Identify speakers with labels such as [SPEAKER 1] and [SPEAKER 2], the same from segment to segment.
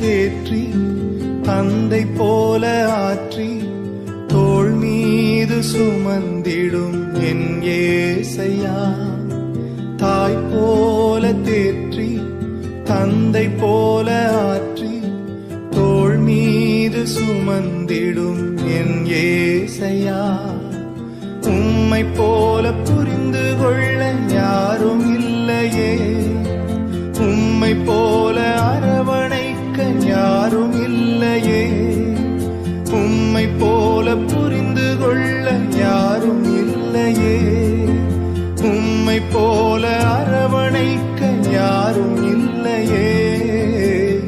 [SPEAKER 1] தேற்றி தந்தை போல ஆற்றி தோள் மீது சுமந்திடும் என் ஏசையா. தாய் போல தேற்றி தந்தை போல ஆற்றி தோள் மீது சுமந்திடும் என் ஏசையா. உம்மை போல புரிந்து கொள்ள யாரும் இல்லையே, உம்மை போல அரவணைக்க யாரும் இல்லையே, உம்மை போல புரிந்து கொள்ள யாரும் இல்லையே, உம்மை போல அரவணைக்க யாரும் இல்லையே.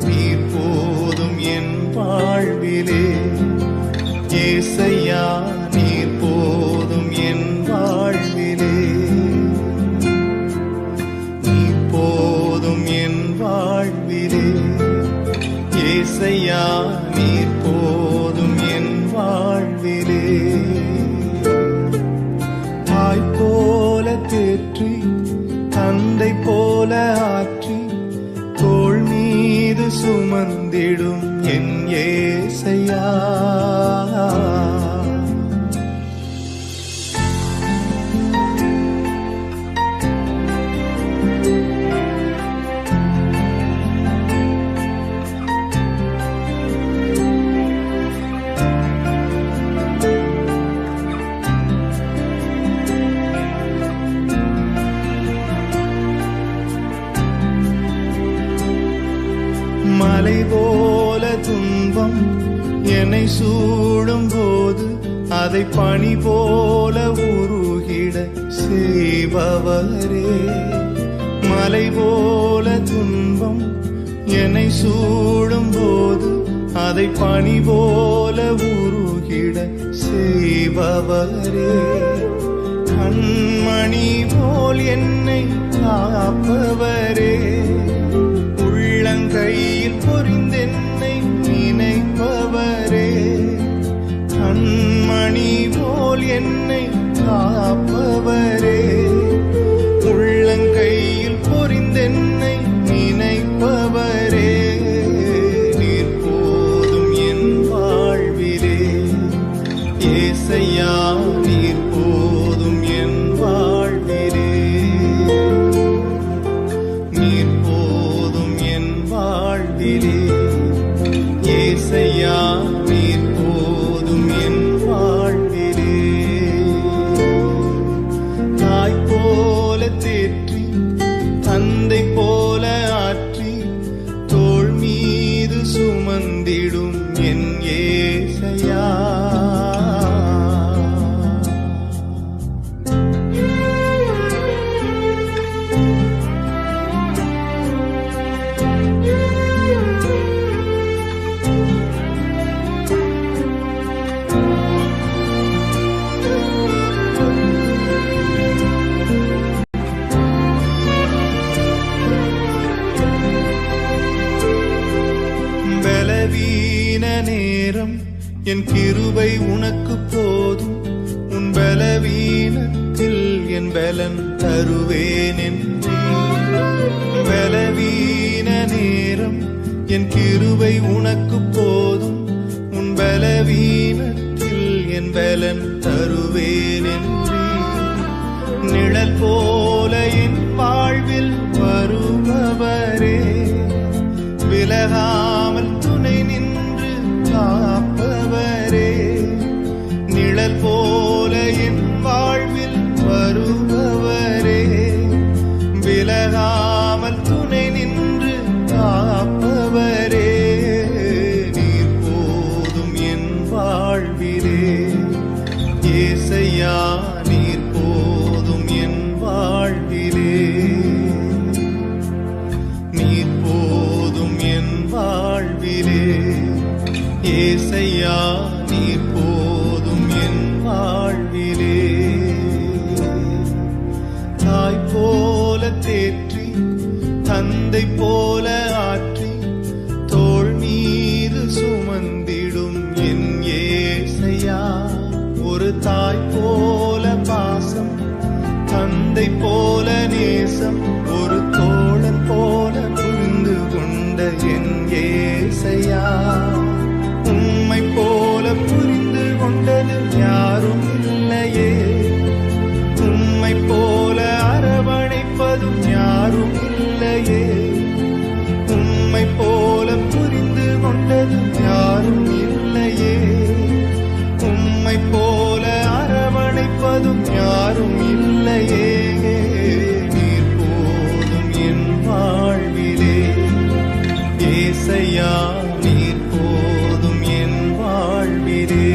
[SPEAKER 1] நீர் போதும் என் வாழ்விலே ஏசையா, நீர் போதும் என் வாழ்விலே, நீர் போதும் என் வாழ்விலே ஏசையா, நீர் போதும் என் வாழ்விலே. தாய் போல தேற்றி தந்தை போல ஆற்றி தோள் மீது சுமந்திடும் என் ஏசையா. மலை போல துன்பம் என்னை சூடும் போது அதை பனி போல உருகிட செய்பவரே. மலை போல துன்பம் என்னை சூடும் போது அதை பனி போல உருகிட செய்பவரே. கண்மணி போல் என்னை காப்பவரே, உள்ளங்கையில் பொறிந்தென்னை நினைப்பவரே. கண்மணி போல் என்னை காப்பவரே, உள்ளங்கையில் பொறிந்தென்னை நினைப்பவரே. நீர் போதும் என் வாழ்விலே ஏசையா, நீர் போதும் என் வாழ்விலே, நீர் போதும் என் வாழ்விலே ஏசையா, நீர் போதும் என் வாழ்விலே. தாய் போல தேற்றி தந்தை போல ஆற்றி தோள் மீது சுமந்திடும் என் ஏசையா. பலவீன நேரம் என் கிருபை உனக்கு போதும், உன் பலவீனத்தில் என் பலன் தருவேன் என்றே. பலவீன நேரம் என் கிருபை உனக்கு போதும், உன் பலவீனத்தில் என் பலன் தருவேன் என்றே. நிழல் போல என் வாழ்வில் வருபவரே, விலகாமல் துணை நின்று காப்பவரே. நிழல் போல என் வாழ்வில் வருபவரே, விலகாமல் துணை நின்று காப்பவரே. நீர் போதும் என் வாழ்விலே ஏசையா, நீர் போதும் என் வாழ்விலே, நீர் போதும் என் வாழ்விலே ஏசையா, நீர் போதும் என் வாழ்விலே. தாய் போல தேற்றி தந்தை போல ஆற்றி தோள் மீது சுமந்திடும் என் ஏசையா. ஒரு தாய் போல பாசம், தந்தை போல நேசம், ஒரு தோழன் போல புரிந்து கொண்ட என் ஏசையா. என்பதும் யாரும் இல்லையே, நீர் போதும் என் வாழ்விலே. ஏசையா நீர் போதும் என் வாழ்விலே.